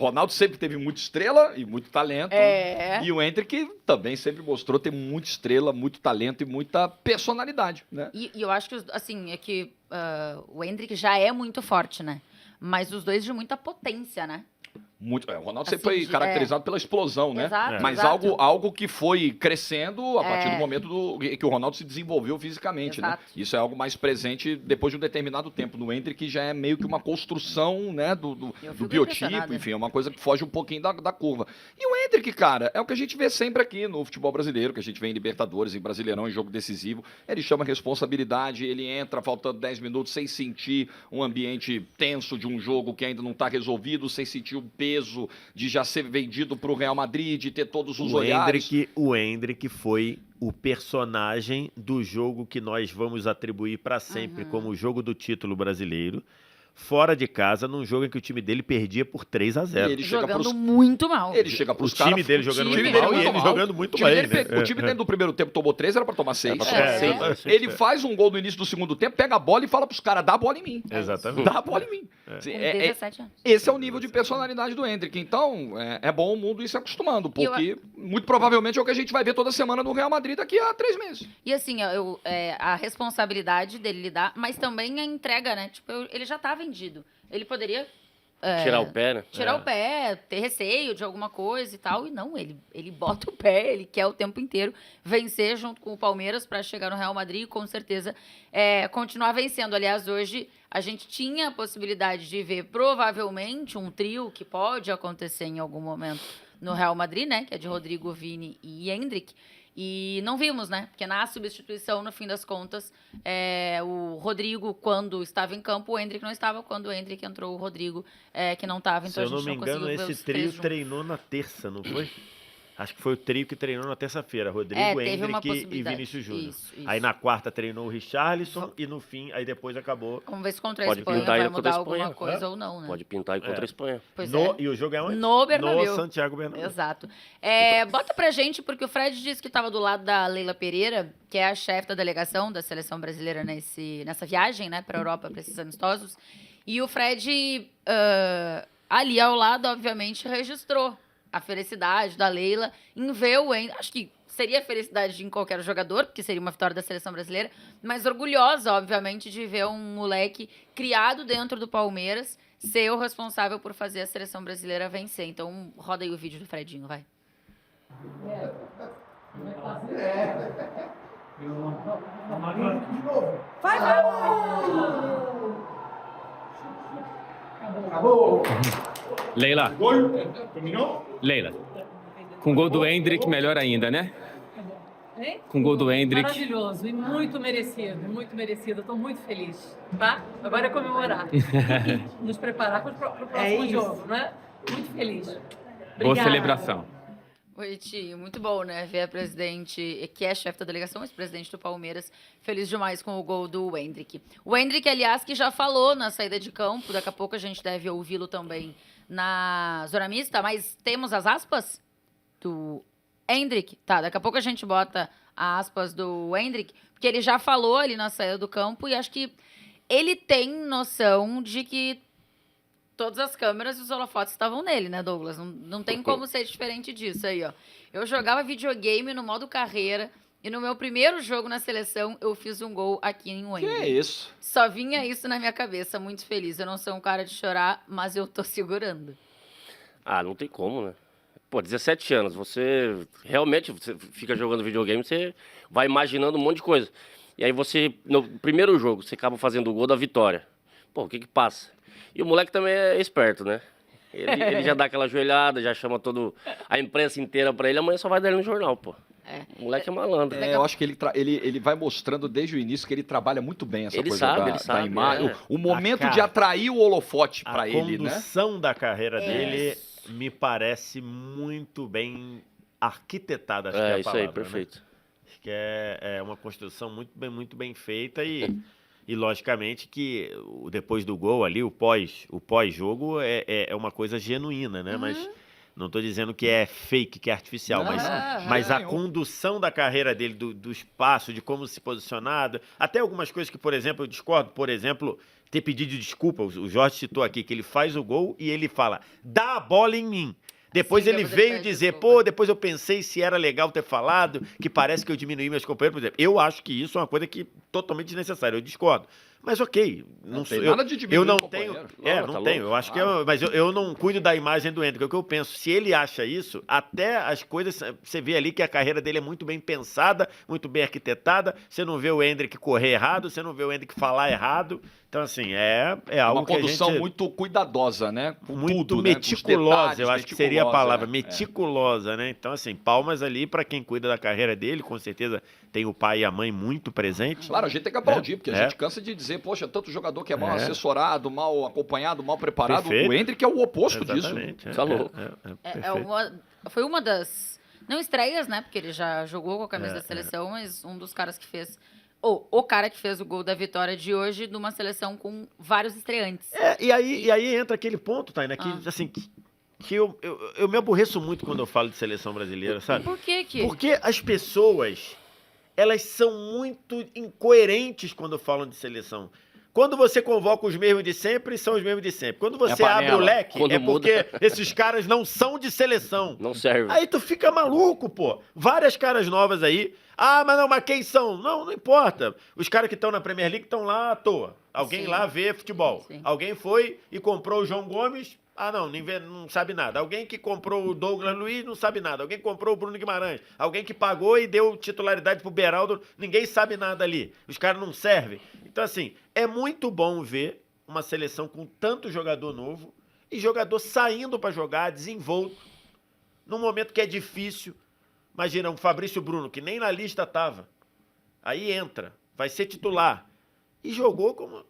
Ronaldo sempre teve muita estrela e muito talento. É. E o Endrick também sempre mostrou ter muita estrela, muito talento e muita personalidade, né? E eu acho que, assim, é que o Endrick já é muito forte, né? Mas os dois de muita potência, né? Muito, o Ronaldo Assim, sempre foi caracterizado pela explosão, né? Exato, Mas exato. algo que foi crescendo a partir do momento que o Ronaldo se desenvolveu fisicamente, Exato. né? Isso é algo mais presente depois de um determinado tempo. No Endrick já é meio que uma construção, né, do biotipo, impressionada. enfim, é uma coisa que foge um pouquinho da curva. E o Endrick, cara, é o que a gente vê sempre aqui no futebol brasileiro, que a gente vê em Libertadores, em Brasileirão, em jogo decisivo. Ele chama responsabilidade, ele entra faltando 10 minutos sem sentir um ambiente tenso de um jogo que ainda não está resolvido, sem sentir o peso de já ser vendido para o Real Madrid, de ter todos os olhares. O Endrick foi o personagem do jogo que nós vamos atribuir para sempre como o jogo do título brasileiro, fora de casa, num jogo em que o time dele perdia por 3-0. Ele chega Jogando muito mal. Ele chega pros O caras... time dele jogando muito dele mal e ele jogando muito bem, né? O time dele no primeiro tempo tomou 3, era pra tomar 6. Exatamente. Ele faz um gol no início do segundo tempo, pega a bola e fala pros caras, dá a bola em mim. Exatamente. Dá a bola em mim. Com 17 anos. Esse é o nível de personalidade do Endrick. Então, é bom o mundo ir se acostumando, porque muito provavelmente é o que a gente vai ver toda semana no Real Madrid daqui a 3 meses. E assim, a responsabilidade dele lidar, mas também a entrega, né? Tipo, ele já tá vendido. Ele poderia... Tirar o pé, né? Tirar o pé, ter receio de alguma coisa e tal. E não, ele bota o pé, ele quer o tempo inteiro vencer junto com o Palmeiras para chegar no Real Madrid e com certeza continuar vencendo. Aliás, hoje a gente tinha a possibilidade de ver provavelmente um trio que pode acontecer em algum momento no Real Madrid, né? Que é de Rodrigo, Vini e Endrick. E não vimos, né? Porque na substituição, no fim das contas, o Rodrigo, quando estava em campo, o Endrick não estava. Quando o Endrick entrou, o Rodrigo, que não estava. Então Se eu não me engano, esse trio treinou na terça, não foi? Acho que foi o trio que treinou na terça-feira. Rodrigo, Endrick e Vinícius Júnior. Isso. Aí na quarta treinou o Richarlison e no fim, aí depois acabou... Vamos ver se contra a Pode Espanha pintar vai ele contra a mudar Espanha. alguma coisa ou não, né? Pode pintar aí contra a Espanha. Pois E o jogo é onde? No Bernabéu. No Santiago Bernabéu. Exato. Bota pra gente, porque o Fred disse que estava do lado da Leila Pereira, que é a chefe da delegação da seleção brasileira nessa viagem, né, pra Europa, pra esses amistosos. E o Fred, ali ao lado, obviamente, registrou a felicidade da Leila em ver o Endrick. Acho que seria a felicidade de qualquer jogador, porque seria uma vitória da seleção brasileira, mas orgulhosa, obviamente, de ver um moleque criado dentro do Palmeiras ser o responsável por fazer a seleção brasileira vencer. Então, roda aí o vídeo do Fredinho, vai. Acabou! Leila. Gol? Terminou? Leila. Com gol do Endrick, melhor ainda, né? Hein? Com gol do Endrick. Maravilhoso e muito merecido, muito merecido. Estou muito feliz, tá? Agora é comemorar. Nos preparar para o próximo jogo, né? Muito feliz. Boa Obrigada. celebração. Oi, Tio. Muito bom, né? Ver a presidente, que é chefe da delegação, ex-presidente do Palmeiras, feliz demais com o gol do Endrick. O Endrick, aliás, que já falou na saída de campo, daqui a pouco a gente deve ouvi-lo também na Zona Mista, mas temos as aspas do Endrick? Tá, daqui a pouco a gente bota as aspas do Endrick, porque ele já falou ali na saída do campo e acho que ele tem noção de que todas as câmeras e os holofotes estavam nele, né, Douglas? Não tem como ser diferente disso aí, ó. Eu jogava videogame no modo carreira e no meu primeiro jogo na seleção eu fiz um gol aqui em Wembley. Que é isso? Só vinha isso na minha cabeça, muito feliz. Eu não sou um cara de chorar, mas eu tô segurando. Ah, não tem como, né? Pô, 17 anos, você fica jogando videogame, você vai imaginando um monte de coisa. E aí você, no primeiro jogo, você acaba fazendo o gol da vitória. Pô, o que passa? E o moleque também é esperto, né? Ele já dá aquela joelhada, já chama a imprensa inteira pra ele, amanhã só vai dar ele no jornal, pô. O moleque é malandro. Eu acho que ele vai mostrando desde o início que ele trabalha muito bem essa coisa ele da sabe, imagem. O momento de atrair o holofote pra ele, né? A condução da carreira dele me parece muito bem arquitetada, acho que é a isso palavra, aí, perfeito. Né? Acho que é uma construção muito bem feita e logicamente que depois do gol ali, o pós-jogo é uma coisa genuína, né? Mas não estou dizendo que é fake, que é artificial, mas a condução da carreira dele, do espaço, de como se posicionar, até algumas coisas que, por exemplo, eu discordo, por exemplo, ter pedido desculpa. O Jorge citou aqui que ele faz o gol e ele fala, dá a bola em mim. Depois Sim, ele depois ele veio pede dizer, desculpa. pô, depois eu pensei se era legal ter falado, que parece que eu diminuí meus companheiros. Por exemplo, eu acho que isso é uma coisa que totalmente desnecessária, eu discordo. Mas ok, Não tem eu, nada de diminuir eu não o tenho, companheiro. não tá tenho, louco. eu acho que mas eu não cuido da imagem do Hendrick, é o que eu penso, se ele acha isso, até as coisas, você vê ali que a carreira dele é muito bem pensada, muito bem arquitetada, você não vê o Hendrick correr errado, você não vê o Hendrick falar errado, então assim, é algo Uma que a condução gente... muito cuidadosa, né? Com Muito tudo, né? Com os meticulosa, detalhes, eu acho que seria a meticulosa, palavra, é. meticulosa, né? Então, assim, palmas ali pra quem cuida da carreira dele, com certeza tem o pai e a mãe muito presentes. Claro, a gente tem que aplaudir, porque a é. gente cansa de dizer, poxa, tanto jogador que é mal É. assessorado, mal acompanhado, mal preparado. Perfeito. O Hendrick é o oposto disso. Exatamente. Tá louco. Perfeito. Foi uma das. Não estreias, né? Porque ele já jogou com a camisa É, da seleção, mas um dos caras que fez. Ou o cara que fez o gol da vitória de hoje numa seleção com vários estreantes. E aí entra aquele ponto, Tainá, que, Ah. assim, que eu me aborreço muito quando eu falo de seleção brasileira, sabe? Por que que? Porque as pessoas, elas são muito incoerentes quando falam de seleção. Quando você convoca os mesmos de sempre, são os mesmos de sempre. Quando você abre o panela. leque, Quando é muda. porque esses caras não são de seleção. Não serve. Aí tu fica maluco, pô. Várias caras novas aí. Ah, mas quem são? Não importa. Os caras que estão na Premier League estão lá à toa. Alguém Sim. lá vê futebol. Sim. Alguém foi e comprou o João Gomes. Ah, não sabe nada. Alguém que comprou o Douglas Luiz não sabe nada. Alguém que comprou o Bruno Guimarães. Alguém que pagou e deu titularidade pro Beraldo. Ninguém sabe nada ali. Os caras não servem. Então, assim, é muito bom ver uma seleção com tanto jogador novo e jogador saindo para jogar, desenvolto, num momento que é difícil. Imagina, um Fabrício Bruno, que nem na lista tava. Aí entra, vai ser titular. E jogou como,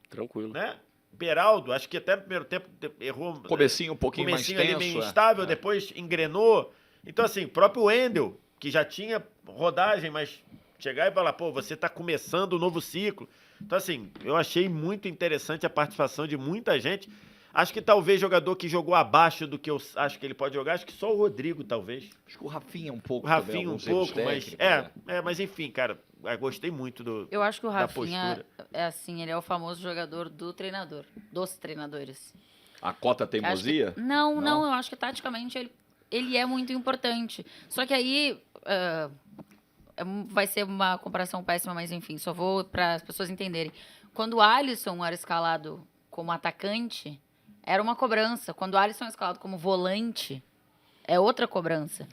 Tranquilo. né? Beraldo, acho que até no primeiro tempo errou. Comecinho um pouquinho Comecinho mais ali tenso. meio é. instável, É. depois engrenou. Então, assim, o próprio Wendel, que já tinha rodagem, mas chegar e falar, pô, você tá começando um novo ciclo. Então, assim, eu achei muito interessante a participação de muita gente. Acho que talvez jogador que jogou abaixo do que eu acho que ele pode jogar, acho que só o Rodrigo, talvez. Acho que o Rafinha um pouco. O Rafinha também, um alguns erros pouco, mas... técnicos, né? Mas enfim, cara, eu gostei muito do... Eu acho que o da Rafinha postura. é assim, ele é o famoso jogador do treinador, dos treinadores. A cota Acho que- teimosia? Não, eu acho que taticamente ele é muito importante. Só que aí vai ser uma comparação péssima, mas enfim, só vou para as pessoas entenderem. Quando o Alisson era escalado como atacante, era uma cobrança. Quando o Alisson é escalado como volante, é outra cobrança.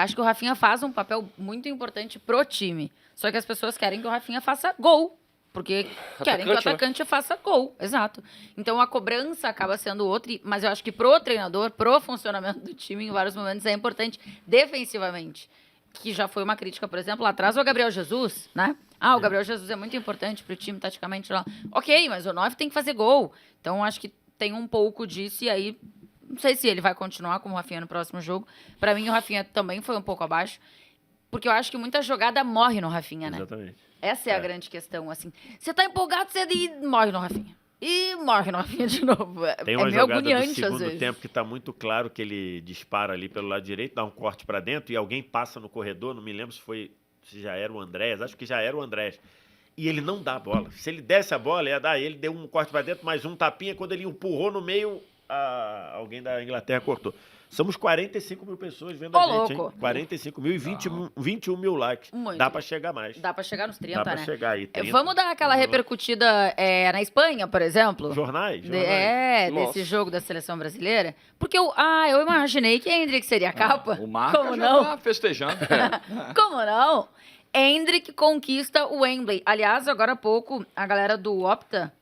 Acho que o Rafinha faz um papel muito importante pro time. Só que as pessoas querem que o Rafinha faça gol. Porque querem que o Atacante, né? atacante faça gol. Exato. Então a cobrança acaba sendo outra. Mas eu acho que pro treinador, pro funcionamento do time, em vários momentos, é importante defensivamente. Que já foi uma crítica, por exemplo, lá atrás, o Gabriel Jesus, né? O Gabriel Jesus é muito importante pro time, taticamente. Lá. Ok, mas o 9 tem que fazer gol. Então acho que tem um pouco disso. E aí, não sei se ele vai continuar como o Rafinha no próximo jogo. Pra mim, o Rafinha também foi um pouco abaixo. Porque eu acho que muita jogada morre no Rafinha, né? Exatamente. Essa é a grande questão, assim. Você tá empolgado, você morre no Rafinha. E morre no Rafinha de novo. Tem É uma meio jogada do agoniante, às segundo vezes. tempo que tá muito claro que ele dispara ali pelo lado direito, dá um corte pra dentro e alguém passa no corredor, não me lembro se já era o Andrés, acho que já era o Andrés. E ele não dá a bola. Se ele desse a bola, ia dar. Ele deu um corte pra dentro, mais um tapinha, quando ele empurrou no meio, alguém da Inglaterra cortou. Somos 45 mil pessoas vendo a gente, louco. hein? 45 mil e 21 mil likes. Muito. Dá pra chegar mais. Dá pra chegar nos 30, Dá pra né? chegar aí. 30. Vamos dar aquela Vamos lá. repercutida na Espanha, por exemplo? Jornais? Nossa. Desse jogo da seleção brasileira. Porque eu imaginei que Hendrick seria a capa. O Marca Como já não? tá festejando. Como não? Hendrick conquista o Wembley. Aliás, agora há pouco, a galera do Opta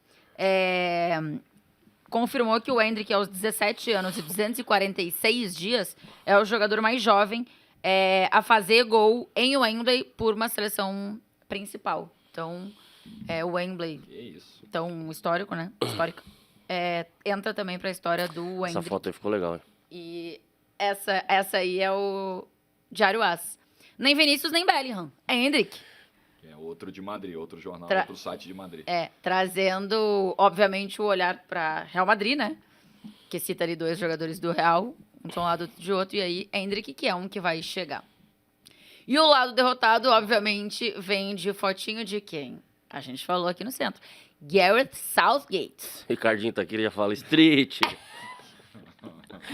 confirmou que o Hendrick, aos 17 anos e 246 dias, é o jogador mais jovem a fazer gol em Wembley por uma seleção principal. Então, o Wembley, Que isso. então, histórico, né? Histórico. Entra também para a história do Essa Wembley. foto aí ficou legal, hein? E essa aí é o Diário As. Nem Vinícius, nem Bellingham. É Hendrick. É outro de Madrid, outro jornal, Tra- outro site de Madrid. Trazendo, obviamente, o olhar para Real Madrid, né? Que cita ali 2 jogadores do Real, um de um lado outro de outro, e aí Hendrick, que é um que vai chegar. E o lado derrotado, obviamente, vem de fotinho de quem? A gente falou aqui no centro. Gareth Southgate. Ricardinho tá aqui, ele já fala street.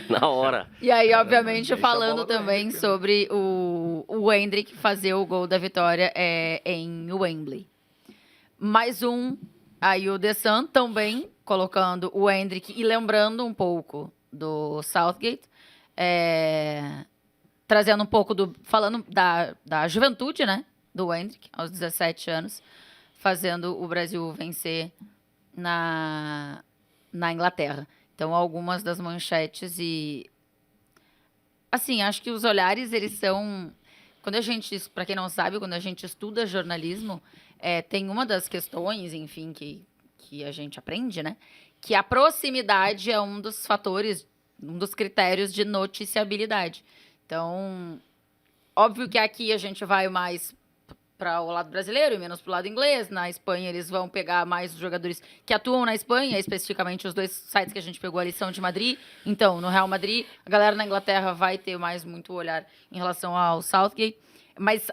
Na hora. E aí, obviamente, Deixa a falando bola do também Endrick, sobre o Endrick fazer o gol da vitória em Wembley. Mais um, aí o The Sun também colocando o Endrick e lembrando um pouco do Southgate, trazendo um pouco falando da juventude, né, do Endrick, aos 17 anos, fazendo o Brasil vencer na Inglaterra. Então, algumas das manchetes e... Assim, acho que os olhares, eles são... Para quem não sabe, quando a gente estuda jornalismo, tem uma das questões, enfim, que a gente aprende, né? Que a proximidade é um dos fatores, um dos critérios de noticiabilidade. Então, óbvio que aqui a gente vai mais para o lado brasileiro e menos para o lado inglês. Na Espanha, eles vão pegar mais os jogadores que atuam na Espanha, especificamente os 2 sites que a gente pegou ali são de Madrid. Então, no Real Madrid, a galera na Inglaterra vai ter mais muito olhar em relação ao Southgate. Mas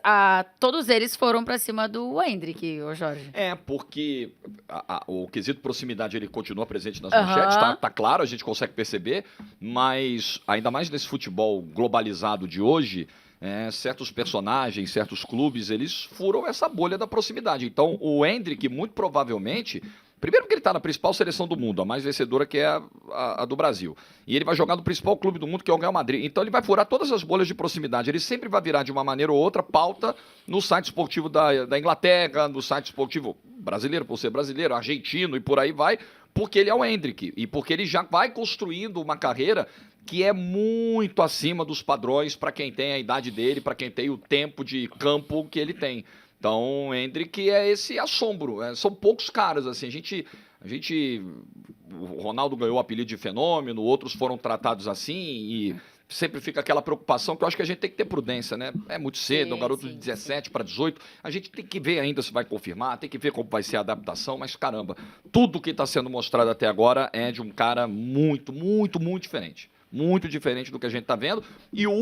todos eles foram para cima do Endrick, ô Jorge. Porque o quesito proximidade ele continua presente nas Aham. manchetes, tá claro, a gente consegue perceber, mas ainda mais nesse futebol globalizado de hoje, certos personagens, certos clubes, eles furam essa bolha da proximidade. Então, o Endrick, muito provavelmente, primeiro porque ele está na principal seleção do mundo, a mais vencedora que é a do Brasil. E ele vai jogar no principal clube do mundo, que é o Real Madrid. Então ele vai furar todas as bolhas de proximidade. Ele sempre vai virar, de uma maneira ou outra, pauta no site esportivo da Inglaterra, no site esportivo brasileiro, por ser brasileiro, argentino e por aí vai, porque ele é o Endrick. E porque ele já vai construindo uma carreira que é muito acima dos padrões para quem tem a idade dele, para quem tem o tempo de campo que ele tem. Então, o Endrick é esse assombro. São poucos caras, assim. O Ronaldo ganhou o apelido de fenômeno, outros foram tratados assim e sempre fica aquela preocupação que eu acho que a gente tem que ter prudência, né? É muito cedo, é um garoto de 17 para 18. A gente tem que ver ainda se vai confirmar, tem que ver como vai ser a adaptação, mas caramba, tudo que está sendo mostrado até agora é de um cara muito, muito, muito diferente. Muito diferente do que a gente está vendo. E o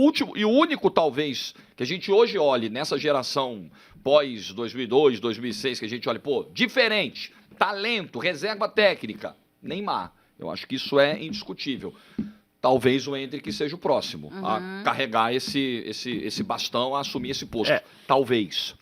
único, talvez, que a gente hoje olhe nessa geração pós 2002, 2006, que a gente olha, diferente, talento, reserva técnica, Neymar. Eu acho que isso é indiscutível. Talvez o Endrick seja o próximo a carregar esse bastão, a assumir esse posto. Talvez.